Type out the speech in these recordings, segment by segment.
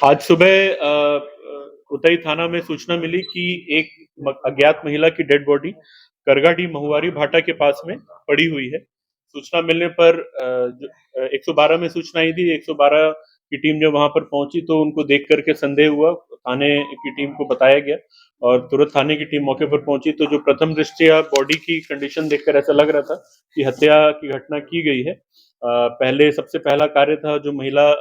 आज सुबह उतई थाना में सूचना मिली कि एक अज्ञात महिला की डेड बॉडी करगाडी महुआरी भाटा के पास में पड़ी हुई है। सूचना मिलने पर 112 में सूचना आई थी। 112 की टीम जब वहां पर पहुंची तो उनको देख करके संदेह हुआ, थाने की टीम को बताया गया और तुरंत थाने की टीम मौके पर पहुंची। तो जो प्रथम दृष्टया बॉडी की कंडीशन देखकर ऐसा लग रहा था कि हत्या की घटना की गई है। पहले सबसे पहला कार्य था जो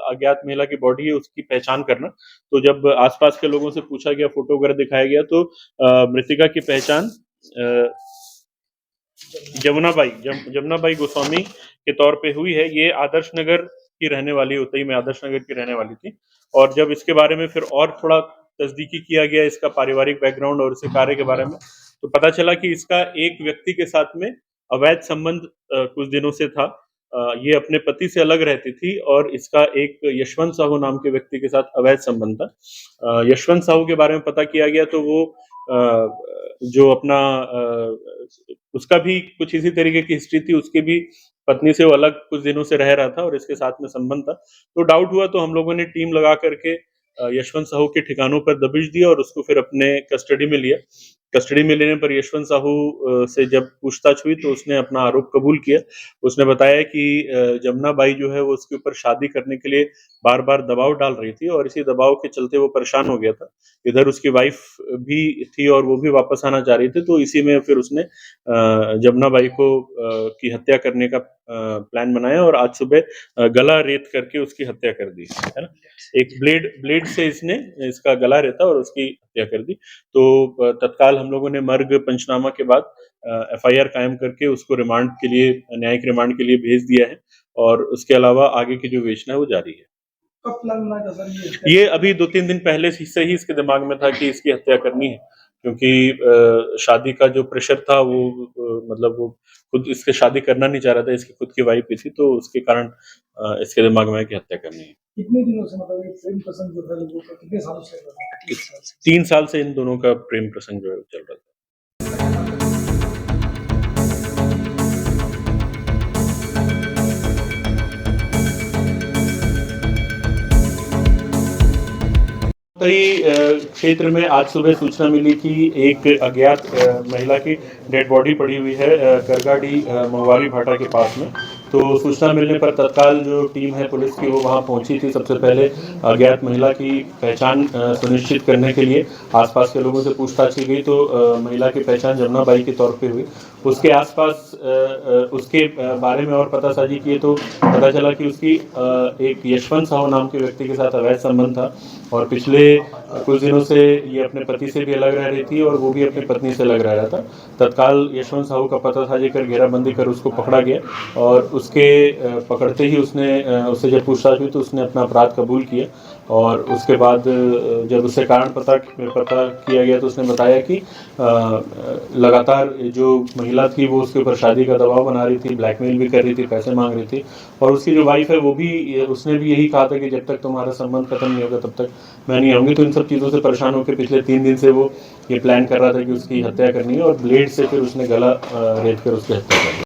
अज्ञात महिला की बॉडी है उसकी पहचान करना। तो जब आसपास के लोगों से पूछा गया, फोटो वगैरह दिखाया गया तो मृतिका की पहचान जमुनाबाई गोस्वामी के तौर पे हुई है। ये आदर्श नगर की रहने वाली, उतई में आदर्श नगर की रहने वाली थी। और जब इसके बारे में फिर और थोड़ा तस्दीकी किया गया इसका पारिवारिक बैकग्राउंड और इसके कार्य के बारे में, तो पता चला कि इसका एक व्यक्ति के साथ में अवैध संबंध कुछ दिनों से था। ये अपने पति से अलग रहती थी और इसका एक यशवंत साहू नाम के व्यक्ति के साथ अवैध संबंध था। यशवंत साहू के बारे में पता किया गया तो वो जो अपना उसका भी कुछ इसी तरीके की हिस्ट्री थी। उसके भी पत्नी से वो अलग कुछ दिनों से रह रहा था और इसके साथ में संबंध था। तो डाउट हुआ तो हम लोगों ने टीम लगा करके यशवंत साहू के ठिकानों पर दबिश दिया और उसको फिर अपने कस्टडी में लिया। कस्टडी में लेने पर यशवंत साहू से जब पूछताछ हुई तो उसने अपना आरोप कबूल किया। उसने बताया कि जमुना बाई जो है वो उसके ऊपर शादी करने के लिए बार बार दबाव डाल रही थी और इसी दबाव के चलते वो परेशान हो गया था। इधर उसकी वाइफ भी थी और वो भी वापस आना चाह रही थी। तो इसी में फिर उसने जमुना बाई को की हत्या करने का प्लान बनाया और आज सुबह गला रेत करके उसकी हत्या कर दी, है ना। एक ब्लेड से इसने इसका गला रेता और उसकी हत्या कर दी। तो तत्काल हम लोगों ने मर्ग पंचनामा के बाद एफआईआर कायम करके उसको रिमांड के लिए, न्यायिक रिमांड के लिए भेज दिया है और उसके अलावा आगे की जो विवेचना है वो जारी है। कब प्लान बना था सर ये अभी 2-3 दिन पहले से ही इसके दिमाग में था कि इसकी हत्या करनी है, क्योंकि शादी का जो प्रेशर था वो मतलब वो खुद इसके शादी करना नहीं चाह रहा था। इसकी खुद की वाइफ भी थी तो उसके कारण इसके दिमाग में है कि हत्या करनी है। कितने दिनों से मतलब ये प्रेम प्रसंग जो है लोगों का कितने सालों से 3 साल से इन दोनों का प्रेम प्रसंग जो है चल रहा था। क्षेत्र में आज सुबह सूचना मिली कि एक अज्ञात महिला की डेड बॉडी पड़ी हुई है करगाडी महुआरी भाटा के पास में। तो सूचना मिलने पर तत्काल जो टीम है पुलिस की वो वहां पहुंची थी। सबसे पहले अज्ञात महिला की पहचान सुनिश्चित करने के लिए आसपास के लोगों से पूछताछ की गई तो महिला की पहचान जमुना बाई के तौर पे हुई। उसके आसपास उसके बारे में और पतासाजी किए तो पता चला कि उसकी एक यशवंत साहू नाम के व्यक्ति के साथ अवैध संबंध था और पिछले कुछ दिनों से ये अपने पति से भी अलग रह रही थी और वो भी अपनी पत्नी से अलग रह रहा था। तत्काल यशवंत साहू का पतासाजी कर घेराबंदी कर उसको पकड़ा गया और उसके पकड़ते ही उससे जब पूछताछ हुई तो उसने अपना अपराध कबूल किया और उसके बाद जब उससे कारण पता किया गया तो उसने बताया कि लगातार जो महिला थी वो उसके ऊपर शादी का दबाव बना रही थी, ब्लैकमेल भी कर रही थी, पैसे मांग रही थी और उसकी जो वाइफ है वो भी, उसने भी यही कहा था कि जब तक तुम्हारा संबंध खत्म नहीं होगा तब तक मैं नहीं आऊंगी। तो इन सब चीज़ों से परेशान होकर पिछले 3 दिन से वो ये प्लान कर रहा था कि उसकी हत्या करनी है और ब्लेड से फिर उसने गला रेत कर उसकी हत्या कर दी।